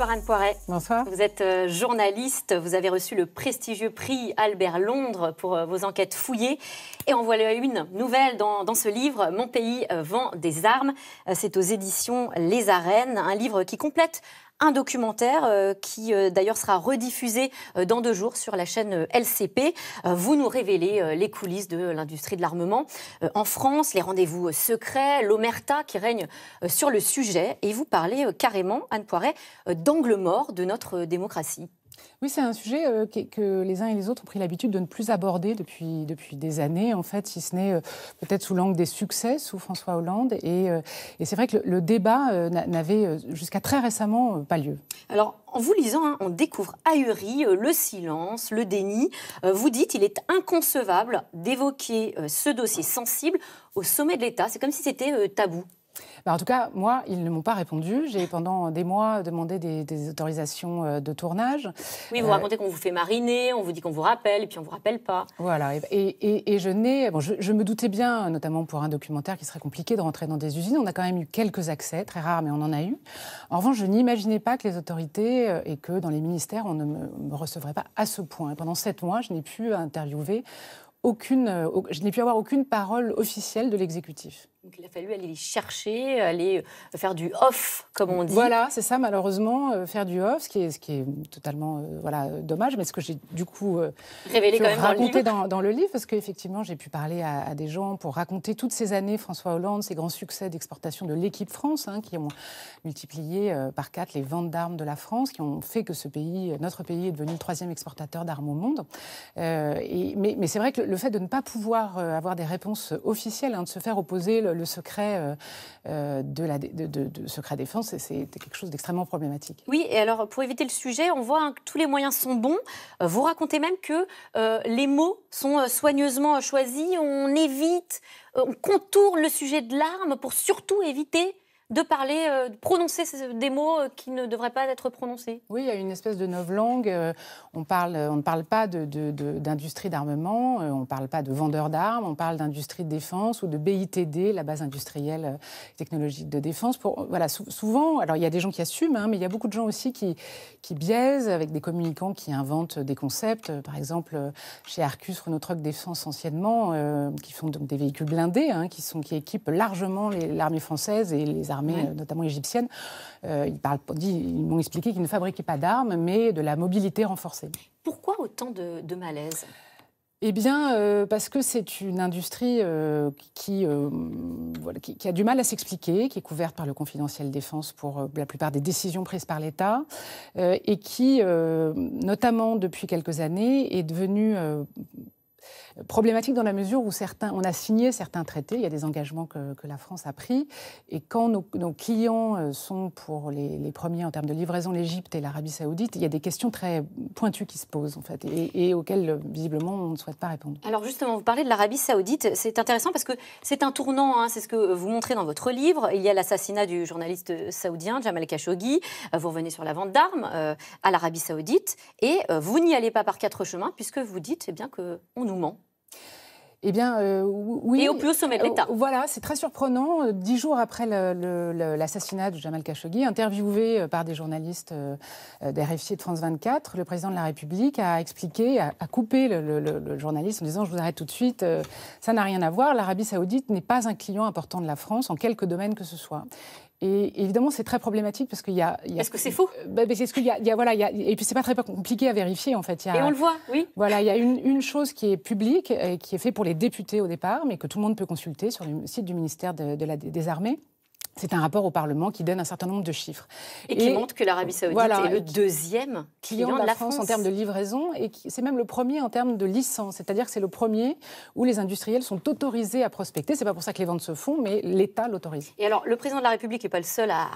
Bonsoir Anne Poiret. Bonsoir. Vous êtes journaliste, vous avez reçu le prestigieux prix Albert Londres pour vos enquêtes fouillées. Et en voilà une nouvelle dans ce livre, Mon pays vend des armes. C'est aux éditions Les Arènes, un livre qui complète un documentaire qui d'ailleurs sera rediffusé dans 2 jours sur la chaîne LCP. Vous nous révélez les coulisses de l'industrie de l'armement en France, les rendez-vous secrets, l'omerta qui règne sur le sujet. Et vous parlez carrément, Anne Poiret, d'angle mort de notre démocratie. Oui, c'est un sujet que les uns et les autres ont pris l'habitude de ne plus aborder depuis des années, en fait, si ce n'est peut-être sous l'angle des succès sous François Hollande. Et c'est vrai que le débat n'avait jusqu'à très récemment pas lieu. Alors, en vous lisant, on découvre ahuri le silence, le déni. Vous dites qu'il est inconcevable d'évoquer ce dossier sensible au sommet de l'État. C'est comme si c'était tabou. En tout cas, moi, ils ne m'ont pas répondu. J'ai pendant des mois demandé des autorisations de tournage. Oui, vous racontez qu'on vous fait mariner, on vous dit qu'on vous rappelle, et puis on ne vous rappelle pas. Voilà, et je n'ai... Bon, je me doutais bien, notamment pour un documentaire qui serait compliqué de rentrer dans des usines. On a quand même eu quelques accès, très rares, mais on en a eu. En revanche, je n'imaginais pas que les autorités et que dans les ministères, on ne me recevrait pas à ce point. Et pendant 7 mois, je n'ai pu interviewer je n'ai pu avoir aucune parole officielle de l'exécutif. Donc il a fallu aller les chercher, aller faire du off, comme on dit. Voilà, c'est ça, malheureusement, faire du off, ce qui est totalement dommage, mais ce que j'ai du coup révélé quand même raconté dans le livre, parce qu'effectivement, j'ai pu parler à des gens pour raconter toutes ces années François Hollande, ses grands succès d'exportation de l'équipe France, qui ont multiplié par 4 les ventes d'armes de la France, qui ont fait que notre pays est devenu le 3e exportateur d'armes au monde. Mais c'est vrai que le fait de ne pas pouvoir avoir des réponses officielles, de se faire opposer le secret de secret défense, c'est quelque chose d'extrêmement problématique. Oui, et alors pour éviter le sujet, on voit que tous les moyens sont bons. Vous racontez même que les mots sont soigneusement choisis, on évite, on contourne le sujet de l'arme pour surtout éviter de parler, de prononcer des mots qui ne devraient pas être prononcés. Oui, il y a une espèce de novlangue. On ne parle pas d'industrie d'armement, on ne parle pas de vendeurs d'armes, on parle d'industrie de défense ou de BITD, la base industrielle technologique de défense. Souvent, alors il y a des gens qui assument, mais il y a beaucoup de gens aussi qui biaisent avec des communicants qui inventent des concepts. Par exemple, chez Arcus, Renault Trucks Défense anciennement, qui font donc des véhicules blindés, qui équipent largement l'armée française et les armées, notamment égyptiennes. Ils m'ont expliqué qu'ils ne fabriquaient pas d'armes, mais de la mobilité renforcée. Pourquoi autant de malaise ? Eh bien, parce que c'est une industrie qui a du mal à s'expliquer, qui est couverte par le confidentiel défense pour la plupart des décisions prises par l'État, et qui, notamment depuis quelques années, est devenue problématique dans la mesure où on a signé certains traités, il y a des engagements que la France a pris, et quand nos clients sont pour les premiers en termes de livraison, l'Égypte et l'Arabie Saoudite, il y a des questions très pointues qui se posent en fait, et auxquelles visiblement on ne souhaite pas répondre. Alors justement, vous parlez de l'Arabie Saoudite, c'est intéressant parce que c'est un tournant, c'est ce que vous montrez dans votre livre. Il y a l'assassinat du journaliste saoudien Jamal Khashoggi, vous revenez sur la vente d'armes à l'Arabie Saoudite, et vous n'y allez pas par 4 chemins puisque vous dites bien qu'on nous ment. Eh bien, oui. Et au plus haut sommet de l'État. Voilà, c'est très surprenant. 10 jours après l'assassinat de Jamal Khashoggi, interviewé par des journalistes d'RFI et de France 24, le président de la République a expliqué, a coupé le journaliste en disant « Je vous arrête tout de suite, ça n'a rien à voir. L'Arabie Saoudite n'est pas un client important de la France en quelque domaine que ce soit. » Et évidemment, c'est très problématique parce qu'il y a... Est-ce que c'est faux ? Et puis, c'est pas très compliqué à vérifier, en fait. Et on le voit, oui. Voilà, il y a une chose qui est publique, et qui est faite pour les députés au départ, mais que tout le monde peut consulter sur le site du ministère des Armées. C'est un rapport au Parlement qui donne un certain nombre de chiffres. Et qui montre que l'Arabie Saoudite est le 2e client de la France en termes de livraison, et c'est même le premier en termes de licence. C'est-à-dire que c'est le premier où les industriels sont autorisés à prospecter. C'est pas pour ça que les ventes se font, mais l'État l'autorise. Et alors, le président de la République n'est pas le seul à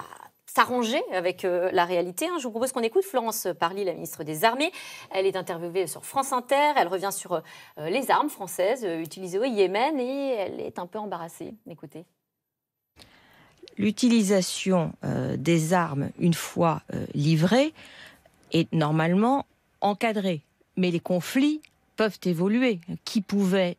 s'arranger avec la réalité. Je vous propose qu'on écoute Florence Parly, la ministre des Armées. Elle est interviewée sur France Inter. Elle revient sur les armes françaises utilisées au Yémen et elle est un peu embarrassée. Écoutez. L'utilisation des armes, une fois livrées, est normalement encadrée. Mais les conflits peuvent évoluer. Qui pouvait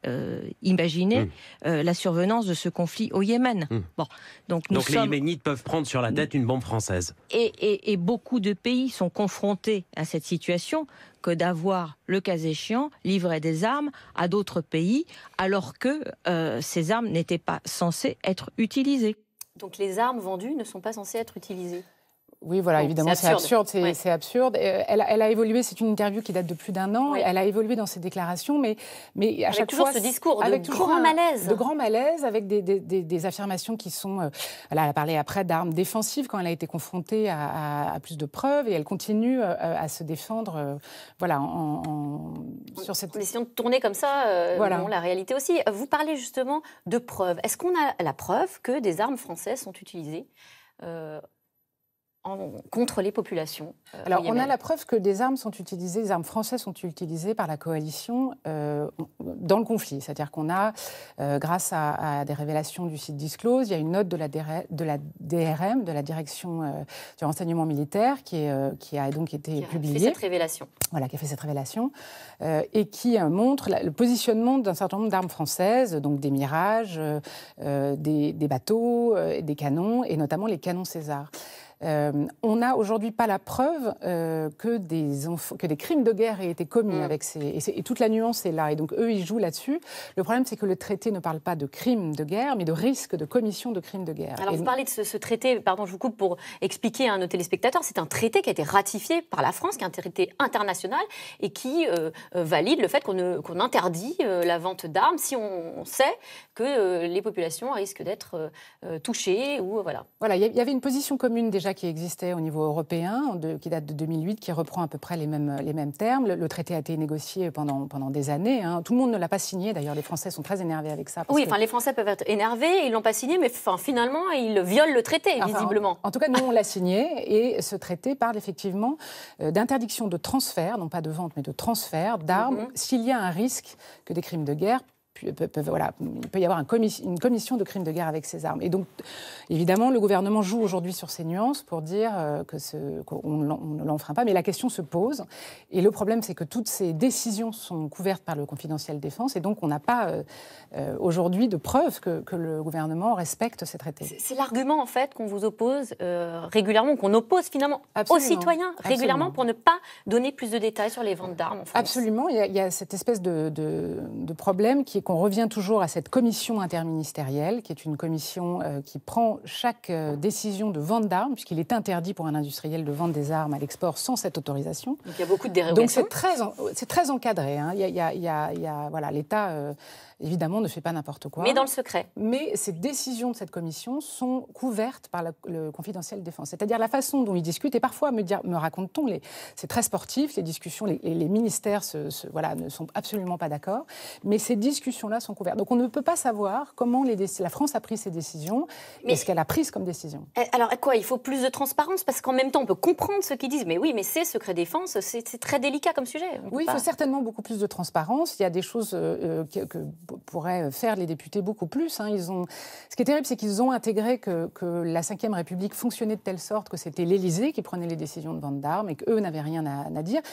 imaginer la survenance de ce conflit au Yémen? Bon, donc les Yéménites peuvent prendre sur la tête une bombe française. Et beaucoup de pays sont confrontés à cette situation, que d'avoir, le cas échéant, livré des armes à d'autres pays, alors que ces armes n'étaient pas censées être utilisées. Donc les armes vendues ne sont pas censées être utilisées? Oui, voilà, évidemment, c'est absurde. C'est absurde. Elle a évolué, c'est une interview qui date de plus d'1 an. Oui. Elle a évolué dans ses déclarations, mais à chaque fois... Avec toujours ce discours de grand malaise. De grand malaise, avec des affirmations qui sont... Elle a parlé après d'armes défensives quand elle a été confrontée à plus de preuves, et elle continue à se défendre sur cette... En essayant de tourner comme ça la réalité aussi. Vous parlez justement de preuves. Est-ce qu'on a la preuve que des armes françaises sont utilisées contre les populations? Alors, on a la preuve que des armes françaises sont utilisées par la coalition dans le conflit. C'est-à-dire qu'on a, grâce à des révélations du site Disclose, il y a une note de la DRM, de la Direction du renseignement militaire, qui a donc été publiée. Qui a fait cette révélation. Voilà, qui a fait cette révélation, et qui montre le positionnement d'un certain nombre d'armes françaises, donc des Mirages, des bateaux, des canons, et notamment les canons César. On n'a aujourd'hui pas la preuve que des crimes de guerre aient été commis avec et toute la nuance est là. Et donc eux, ils jouent là-dessus. Le problème, c'est que le traité ne parle pas de crimes de guerre, mais de risque de commission de crimes de guerre. Alors vous parlez de ce traité, pardon, je vous coupe pour expliquer à nos téléspectateurs, c'est un traité qui a été ratifié par la France, qui est un traité international et qui valide le fait qu'on interdit la vente d'armes si on sait que les populations risquent d'être touchées ou voilà. Voilà, il y avait une position commune déjà qui existait au niveau européen, qui date de 2008, qui reprend à peu près les mêmes termes. Le traité a été négocié pendant des années. Tout le monde ne l'a pas signé. D'ailleurs, les Français sont très énervés avec ça. Oui, les Français peuvent être énervés, ils ne l'ont pas signé, mais finalement, ils violent le traité, visiblement. En tout cas, nous, on l'a signé, et ce traité parle effectivement d'interdiction de transfert, non pas de vente, mais de transfert d'armes, s'il y a un risque que des crimes de guerre il peut y avoir une commission de crimes de guerre avec ces armes. Et donc, évidemment, le gouvernement joue aujourd'hui sur ces nuances pour dire qu'on ne l'enfreint pas, mais la question se pose. Et le problème, c'est que toutes ces décisions sont couvertes par le confidentiel défense, et donc on n'a pas aujourd'hui de preuves que le gouvernement respecte ces traités. C'est l'argument, en fait, qu'on vous oppose régulièrement, qu'on oppose finalement aux citoyens régulièrement pour ne pas donner plus de détails sur les ventes d'armes en France. Absolument. Il y a cette espèce de problème qui est qu'on revient toujours à cette commission interministérielle, qui est une commission qui prend chaque décision de vente d'armes, puisqu'il est interdit pour un industriel de vendre des armes à l'export sans cette autorisation. Donc il y a beaucoup de dérogations. Donc c'est très encadré. L'État, évidemment, ne fait pas n'importe quoi. Mais dans le secret. Mais ces décisions de cette commission sont couvertes par le confidentiel défense. C'est-à-dire la façon dont ils discutent, et parfois, me raconte-t-on, c'est très sportif, les discussions, les ministères ne sont absolument pas d'accord, mais ces discussions-là sont couvertes. Donc on ne peut pas savoir comment la France a pris ces décisions et ce qu'elle a pris comme décision. Alors quoi, il faut plus de transparence, parce qu'en même temps, on peut comprendre ce qu'ils disent, mais oui, mais c'est secret défense, c'est très délicat comme sujet. Oui, il faut certainement beaucoup plus de transparence. Il y a des choses que pourraient faire les députés beaucoup plus. Ce qui est terrible, c'est qu'ils ont intégré que la Ve République fonctionnait de telle sorte que c'était l'Élysée qui prenait les décisions de vente d'armes et qu'eux n'avaient rien à dire.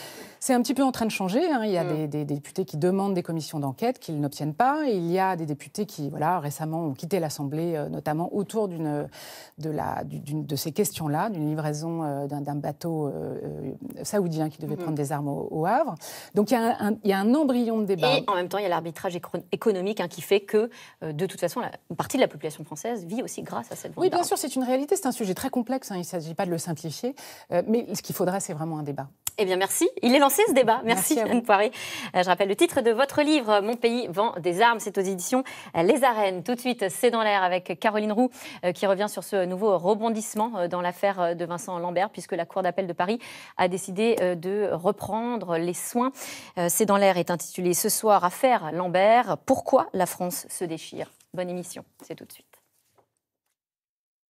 C'est un petit peu en train de changer. Il y a des députés qui demandent des commissions d'enquête qu'ils n'obtiennent pas. Et il y a des députés qui, récemment ont quitté l'Assemblée, notamment autour de ces questions-là, d'une livraison d'un bateau saoudien qui devait prendre des armes au Havre. Donc il y a un embryon de débat. Et en même temps, il y a l'arbitrage économique qui fait que, de toute façon, une partie de la population française vit aussi grâce à cette vente d'armes. Oui, bien sûr, c'est une réalité, c'est un sujet très complexe, il ne s'agit pas de le simplifier, mais ce qu'il faudrait, c'est vraiment un débat. Eh bien, merci. Il est lancé, ce débat. Merci Anne Poiré. Je rappelle le titre de votre livre, Mon pays vend des armes. C'est aux éditions Les Arènes. Tout de suite, c'est dans l'air avec Caroline Roux qui revient sur ce nouveau rebondissement dans l'affaire de Vincent Lambert, puisque la Cour d'appel de Paris a décidé de reprendre les soins. C'est dans l'air est intitulé ce soir, Affaire Lambert. Pourquoi la France se déchire? Bonne émission, c'est tout de suite.